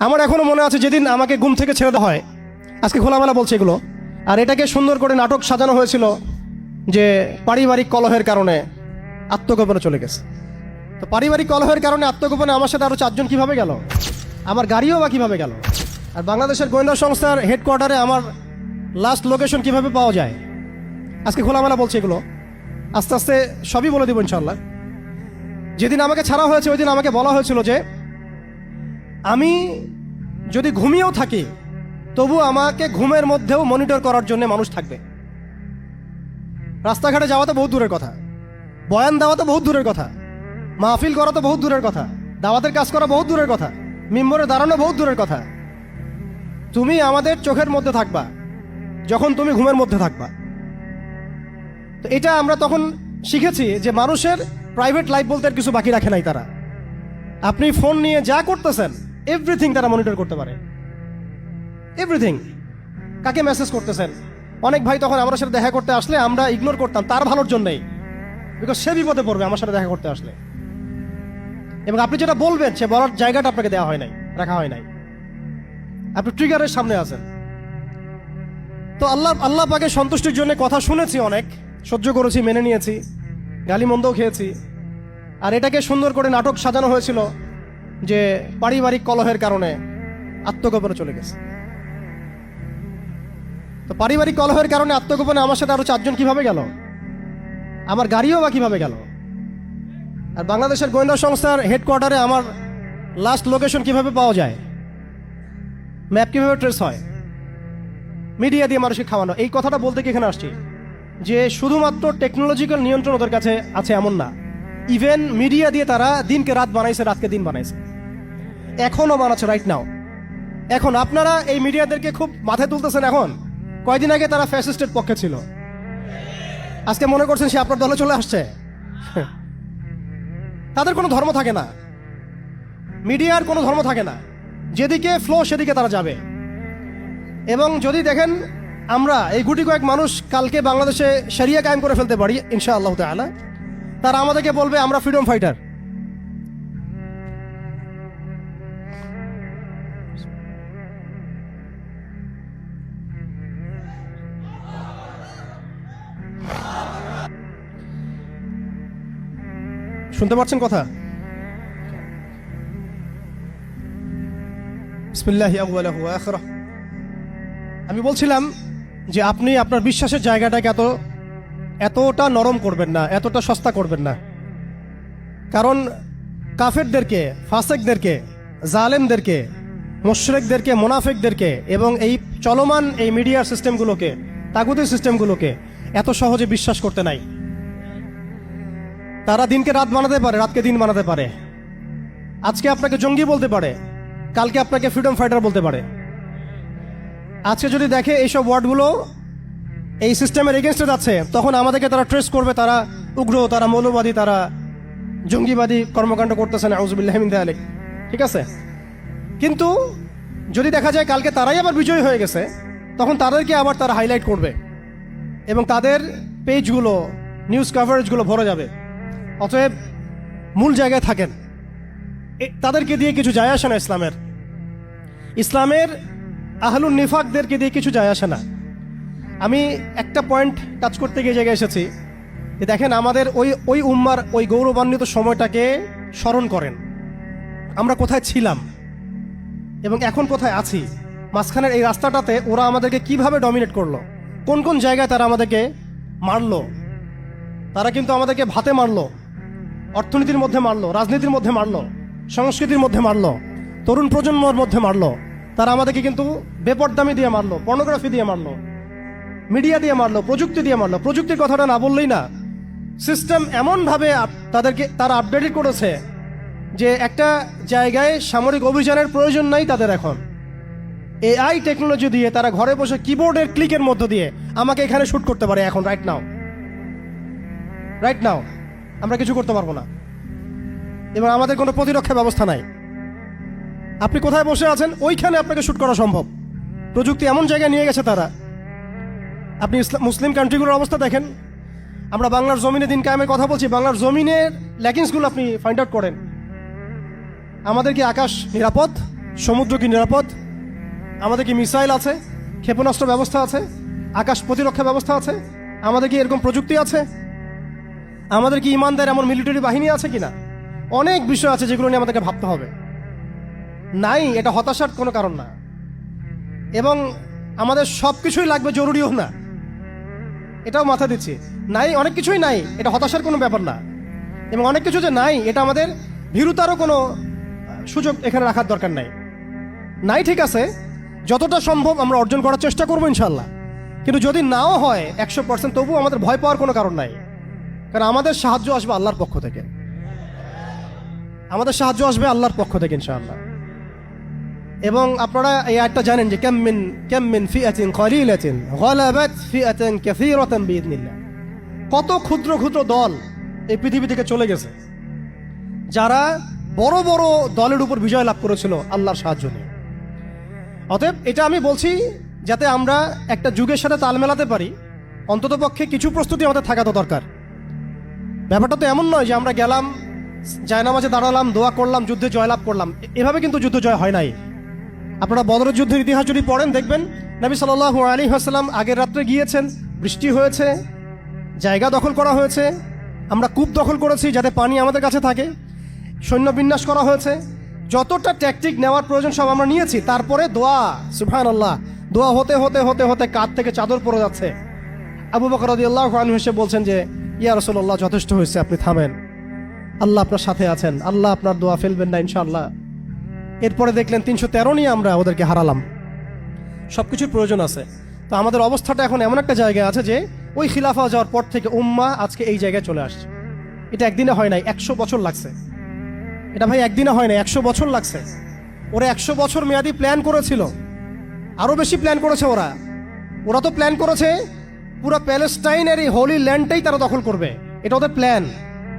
আমার এখনো মনে আছে যেদিন আমাকে ঘুম থেকে ছেড়ে দেওয়া হয়, আজকে খোলামেলা বলছে এগুলো, আর এটাকে সুন্দর করে নাটক সাজানো হয়েছিল যে পারিবারিক কলহের কারণে আত্মগোপনে চলে গেছে। তো পারিবারিক কলহের কারণে আত্মগোপনে আমার সাথে আরও 4 জন কীভাবে গেল, আমার গাড়িও বা কীভাবে গেল, আর বাংলাদেশের গোয়েন্দা সংস্থার হেডকোয়ার্টারে আমার লাস্ট লোকেশন কীভাবে পাওয়া যায়, আজকে খোলামেলা বলছে এগুলো, আস্তে আস্তে সবই বলে দেবো ইনশাল্লাহ। যেদিন আমাকে ছাড়া হয়েছে ওই দিন আমাকে বলা হয়েছিল যে আমি যদি ঘুমিয়েও থাকি তবু আমাকে ঘুমের মধ্যেও মনিটর করার জন্য মানুষ থাকবে। রাস্তাঘাটে যাওয়া তো বহুত দূরের কথা, বয়ান দেওয়া তো বহুত দূরের কথা, মাহফিল করা তো বহুত দূরের কথা, দাওয়াতের কাজ করা বহুত দূরের কথা, মিম্বরে দাঁড়ানো বহুত দূরের কথা। তুমি আমাদের চোখের মধ্যে থাকবা যখন তুমি ঘুমের মধ্যে থাকবা। তো এটা আমরা তখন শিখেছি যে মানুষের প্রাইভেট লাইফ বলতে আর কিছু বাকি রাখে নাই তারা। আপনি ফোন নিয়ে যা করতেছেন এভরিথিং তারা মনিটর করতে পারে, এভরিথিং। কাকে মেসেজ করতেছেন, অনেক ভাই তখন আমার সাথে দেখা করতে আসলে আমরা ইগনোর করতাম তার ভালোর জন্যই, বিকজ সে বিপদে পড়বে আমার সাথে দেখা করতে আসলে। এবং আপনি যেটা বলবেন সে বলার জায়গাটা আপনাকে দেওয়া হয় নাই, রাখা হয় নাই, আপনি ট্রিগারের সামনে আছেন। তো আল্লাহ পাকে সন্তুষ্টির জন্য কথা শুনেছি, অনেক সহ্য করেছি, মেনে নিয়েছি, গালি মন্দও খেয়েছি, আর এটাকে সুন্দর করে নাটক সাজানো হয়েছিল যে পারিবারিক কলহের কারণে আত্মগোপনে চলে গেছে। তো পারিবারিক কলহের কারণে আত্মগোপনে আমার সাথে আরো 4 জন কিভাবে গেল, আমার গাড়িও বা কিভাবে গেল, আর বাংলাদেশের গোয়েন্দা সংস্থার হেডকোয়ার্টারে আমার লাস্ট লোকেশন কিভাবে পাওয়া যায়, ম্যাপ কিভাবে ট্রেস হয়, মিডিয়া দিয়ে মানুষকে খাওয়ানো। এই কথাটা বলতে কি এখানে আসছি যে শুধুমাত্র টেকনোলজিক্যাল নিয়ন্ত্রণ ওদের কাছে আছে এমন না, ইভেন মিডিয়া দিয়ে তারা দিনকে রাত বানাইছে, রাতকে দিন বানাইছে, এখনো বানাচ্ছে রাইট নাও। এখন আপনারা এই মিডিয়াদেরকে খুব মাথায় তুলতেছেন, এখন কয়দিন আগে তারা ফ্যাসিস্টের পক্ষে ছিল, আজকে মনে করছেন সে আপনার দলে চলে আসছে। তাদের কোনো ধর্ম থাকে না, মিডিয়ার কোনো ধর্ম থাকে না, যেদিকে ফ্লো সেদিকে তারা যাবে। এবং যদি দেখেন আমরা এই গুটি কয়েক মানুষ কালকে বাংলাদেশে শরিয়া কায়েম করে ফেলতে পারি ইনশাআল্লাহ তাআলা, তারা আমাদেরকে বলবে আমরা ফ্রিডম ফাইটার। শুনতে পাচ্ছেন কথা? বিসমিল্লাহি আউয়ালাহু ওয়া আখিরাহু। আমি বলছিলাম যে আপনি আপনার বিশ্বাসের জায়গাটাকে এতটা নরম করবেন না, এতটা সস্তা করবেন না। কারণ কাফেরদেরকে, ফাসেকদেরকে, জালেমদেরকে, মুশরিকদেরকে, মুনাফিকদেরকে এবং এই চলমান এই মিডিয়ার সিস্টেমগুলোকে, তাগুতি সিস্টেমগুলোকে এত সহজে বিশ্বাস করতে নাই। তারা দিনকে রাত বানাতে পারে, রাতকে দিন বানাতে পারে। আজকে আপনাকে জঙ্গি বলতে পারে, কালকে আপনাকে ফ্রিডম ফাইটার বলতে পারে। আজকে যদি দেখে এইসব ওয়ার্ডগুলো এই সিস্টেমের এগেনস্টে যাচ্ছে, তখন আমাদেরকে তারা ট্রেস করবে, তারা উগ্র, তারা মৌলবাদী, তারা জঙ্গিবাদী কর্মকাণ্ড করতেছে না, আউযুবিল্লাহি মিন যালিক। ঠিক আছে, কিন্তু যদি দেখা যায় কালকে তারাই আবার বিজয়ী হয়ে গেছে, তখন তাদেরকে আবার তারা হাইলাইট করবে এবং তাদের পেজগুলো, নিউজ কভারেজগুলো ভরে যাবে। অতএব মূল জায়গায় থাকেন, তাদেরকে দিয়ে কিছু যায় আসে না। ইসলামের আহলুন নিফাকদেরকে দিয়ে কিছু যায় আসে না। আমি একটা পয়েন্ট টাচ করতে গিয়ে জায়গায় এসেছি যে দেখেন আমাদের ওই উম্মার ওই গৌরবান্বিত সময়টাকে স্মরণ করেন, আমরা কোথায় ছিলাম এবং এখন কোথায় আছি। মাঝখানের এই রাস্তাটাতে ওরা আমাদেরকে কিভাবে ডমিনেট করলো, কোন কোন জায়গায় তারা আমাদেরকে মারলো। তারা কিন্তু আমাদেরকে ভাতে মারলো, অর্থনীতির মধ্যে মারলো, রাজনীতির মধ্যে মারলো, সংস্কৃতির মধ্যে মারলো, তরুণ প্রজন্মের মধ্যে মারলো। তারা আমাদেরকে কিন্তু বেপরদামি দিয়ে মারলো, পর্নোগ্রাফি দিয়ে মারলো, মিডিয়া দিয়ে মারলো, প্রযুক্তি দিয়ে মারলো। প্রযুক্তির কথাটা না বললেই না, সিস্টেম এমনভাবে তারা আপডেটেড করেছে যে একটা জায়গায় সামরিক অভিযানের প্রয়োজন নাই তাদের। এখন এআই টেকনোলজি দিয়ে তারা ঘরে বসে কিবোর্ডের ক্লিকের মধ্য দিয়ে আমাকে এখানে শুট করতে পারে এখন, রাইট নাও। আমরা কিছু করতে পারবো না এবং আমাদের কোনো প্রতিরক্ষা ব্যবস্থা নাই। আপনি কোথায় বসে আছেন ওইখানে আপনাকে শুট করা সম্ভব। প্রযুক্তি এমন জায়গায় নিয়ে গেছে তারা। আপনি মুসলিম কান্ট্রিগুলোর অবস্থা দেখেন। আমরা বাংলার জমিনে দিন কায়েমের কথা বলছি, বাংলার জমিনের ল্যাকিংসগুলো আপনি ফাইন্ড আউট করেন। আমাদের কি আকাশ নিরাপদ? সমুদ্র কি নিরাপদ? আমাদের কি মিসাইল আছে, ক্ষেপণাস্ত্র ব্যবস্থা আছে, আকাশ প্রতিরক্ষা ব্যবস্থা আছে? আমাদের কি এরকম প্রযুক্তি আছে? আমাদের কি ইমানদার এমন মিলিটারি বাহিনী আছে কিনা? অনেক বিষয় আছে যেগুলো নিয়ে আমাদেরকে ভাবতে হবে। নাই, এটা হতাশার কোনো কারণ না। এবং আমাদের সব কিছুই লাগবে, জরুরিও না, এটাও মাথা দিচ্ছি। নাই, অনেক কিছুই নাই, এটা হতাশার কোনো ব্যাপার না। এবং অনেক কিছু যে নাই, এটা আমাদের ভীরুতারও কোনো সুযোগ এখানে রাখার দরকার নাই। নাই, ঠিক আছে, যতটা সম্ভব আমরা অর্জন করার চেষ্টা করবো ইনশাল্লাহ। কিন্তু যদি নাও হয় 100%, তবুও আমাদের ভয় পাওয়ার কোনো কারণ নাই। কারণ আমাদের সাহায্য আসবে আল্লাহর পক্ষ থেকে। আমাদের সাহায্য আসবে আল্লাহর পক্ষ থেকে ইনশাআল্লাহ। এবং আপনারা এই আয়াতটা জানেন যে কাম মিন ফিআতিন কলিলাতিন গালাবাত ফিআতান কাসীরাতান বিইذنিল্লাহ। কত ক্ষুদ্র ক্ষুদ্র দল এই পৃথিবী থেকে চলে গেছে, যারা বড় বড় দলের উপর বিজয় লাভ করেছিল আল্লাহর সাহায্য নিয়ে। অতএব এটা আমি বলছি যাতে আমরা একটা যুগের সাথে তাল মেলাতে পারি, অন্ততপক্ষে কিছু প্রস্তুতি আমাদের থাকা তো দরকার। ব্যাপারটা তো এমন নয় যে আমরা গেলাম, জায়নামাজে দাঁড়ালাম, দোয়া করলাম, যুদ্ধে জয়লাভ করলাম। এভাবে কিন্তু যুদ্ধ জয় হয় নাই। আপনারা বদরের যুদ্ধের ইতিহাস যদি পড়েন, দেখবেন নবী সাল্লাল্লাহু আলাইহি ওয়াসাল্লাম আগের রাত্রে গিয়েছেন, বৃষ্টি হয়েছে, জায়গা দখল করা হয়েছে, আমরা কূপ দখল করেছি যাতে পানি আমাদের কাছে থাকে, সৈন্য বিন্যাস করা হয়েছে, যতটা ট্যাকটিক নেওয়ার প্রয়োজন সব আমরা নিয়েছি। তারপরে দোয়া, সুবহানাল্লাহ, দোয়া হতে হতে হতে হতে কাঁধ থেকে চাদর পড়ে যাচ্ছে। আবু বকর রাদিয়াল্লাহু আনহু এসে বলছেন যে, ইয়া রাসূলুল্লাহ, যথেষ্ট হয়েছে, আপনি থামেন, আল্লাহ আপনার সাথে আছেন, আল্লাহ আপনার দোয়া ফেলবেন না ইনশাআল্লাহ। এরপরে দেখলেন 313 নিয়ে আমরা ওদেরকে হারালাম। সব কিছুর প্রয়োজন আছে। তো আমাদের অবস্থাটা এখন এমন একটা জায়গায় আছে যে ওই খিলাফা যাওয়ার পর থেকে উম্মাহ আজকে এই জায়গায় চলে আসছে। এটা একদিনে হয় নাই, 100 বছর লাগছে। এটা ভাই একদিনে হয় নাই, 100 বছর লাগছে। ওরা 100 বছর মেয়াদি প্ল্যান করেছিল, আরো বেশি প্ল্যান করেছে ওরা তো প্ল্যান করেছে পুরো প্যালেস্টাইনের এই হোলি ল্যান্ডটাই তারা দখল করবে। এটা ওদের প্ল্যান,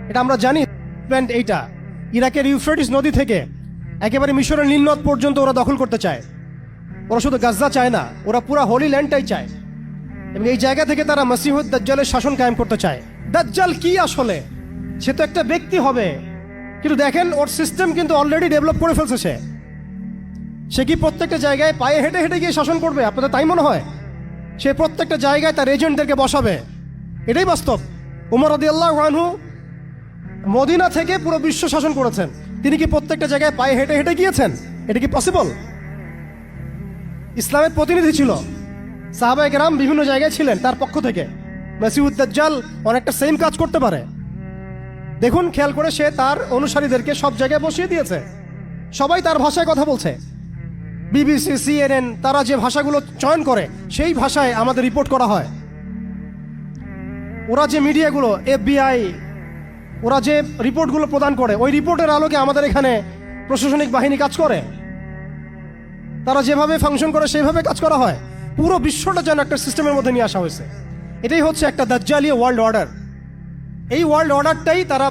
এটা আমরা জানি। প্ল্যান এইটা, ইরাকের ইউফ্রেটিস নদী থেকে একেবারে মিশরের নীল নদ পর্যন্ত ওরা দখল করতে চায়। ওরা শুধু গাজা চায় না, ওরা পুরো হোলি ল্যান্ডটাই চায়। এবং এই জায়গা থেকে তারা মসিহুদ দাজ্জালের শাসন কায়েম করতে চায়। দাজ্জাল কি আসলে? সে তো একটা ব্যক্তি হবে, কিন্তু দেখেন ওর সিস্টেম কিন্তু অলরেডি ডেভেলপ করে ফেলছে। সে কি প্রত্যেকটা জায়গায় পায়ে হেঁটে হেঁটে গিয়ে শাসন করবে? আপনাদের তাই মনে হয়? সে প্রত্যেকটা জায়গায় তার এজেন্টদেরকে বসাবে, এটাই বাস্তব। ওমর রাদিয়াল্লাহু আনহু মদিনা থেকে পুরো বিশ্ব শাসন করেছেন। তিনি কি প্রত্যেকটা জায়গায় পায়ে হেঁটে হেঁটে গিয়েছেন? এটা কি পসিবল? ইসলামের প্রতিনিধি ছিল, সাহাবায়ে কেরাম বিভিন্ন জায়গায় ছিলেন তার পক্ষ থেকে। মসিহুদ দাজ্জাল অনেকটা সেম কাজ করতে পারে। দেখুন, খেয়াল করে, সে তার অনুসারীদেরকে সব জায়গায় বসিয়ে দিয়েছে, সবাই তার ভাষায় কথা বলছে। বিবিসি, CNN, তারা যে ভাষাগুলো চয়ন করে সেই ভাষায় আমাদের রিপোর্ট করা হয়। ওরা যে মিডিয়াগুলো, FBI, ওরা যে রিপোর্টগুলো প্রদান করে, ওই রিপোর্টের আলোকে আমাদের এখানে প্রশাসনিক বাহিনী কাজ করে। তারা যেভাবে ফাংশন করে সেইভাবে কাজ করা হয়। পুরো বিশ্বটা যেন একটা সিস্টেমের মধ্যে নিয়ে আসা হয়েছে। এটাই হচ্ছে একটা দাজ্জালীয় ওয়ার্ল্ড অর্ডার। এই ওয়ার্ল্ড অর্ডারটাই তারা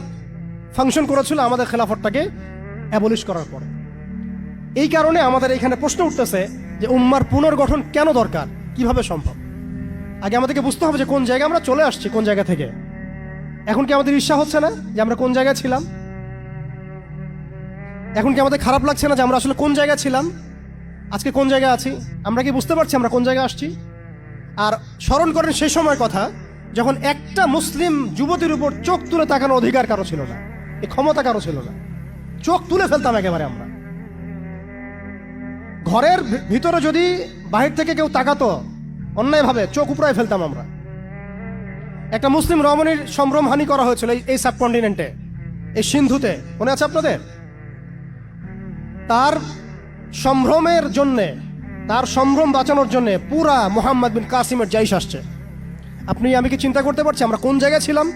ফাংশন করেছিল আমাদের খেলাফতটাকে অ্যাবলিশ করার পরে। এই কারণে আমাদের এখানে প্রশ্ন উঠতেছে যে উম্মার পুনর্গঠন কেন দরকার, কিভাবে সম্ভব? আগে আমাদেরকে বুঝতে হবে যে কোন জায়গায় আমরা চলে আসছি, কোন জায়গা থেকে। এখন কি আমাদের ঈর্ষা হচ্ছে না যে আমরা কোন জায়গায় ছিলাম? এখন কি আমাদের খারাপ লাগছে না যে আমরা আসলে কোন জায়গায় ছিলাম, আজকে কোন জায়গায় আছি? আমরা কি বুঝতে পারছি আমরা কোন জায়গায় আসছি? আর স্মরণ করেন সেই সময়ের কথা, যখন একটা মুসলিম যুবতীর উপর চোখ তুলে তাকানোর অধিকার কারো ছিল না, এই ক্ষমতা কারো ছিল না। চোখ তুলে ফেলতাম একেবারে আমরা। ঘরের ভিতরে যদি বাহির থেকে কেউ তাকাতো অন্যায়ভাবে, চোখ উপড়ায় ফেলতাম আমরা। একটা মুসলিম রমণীর সম্ভ্রমহানি করা হয়েছিল এই সাবকন্টিনেন্টে, এই সিন্ধুতে, মনে আছে আপনাদের? তার সম্ভ্রমের জন্যে, তার সম্ভ্রম বাঁচানোর জন্য পুরা মুহাম্মদ বিন কাসিমের জাইশ আসছে। আপনি আমি কি চিন্তা করতে পারছি আমরা কোন জায়গায় ছিলাম?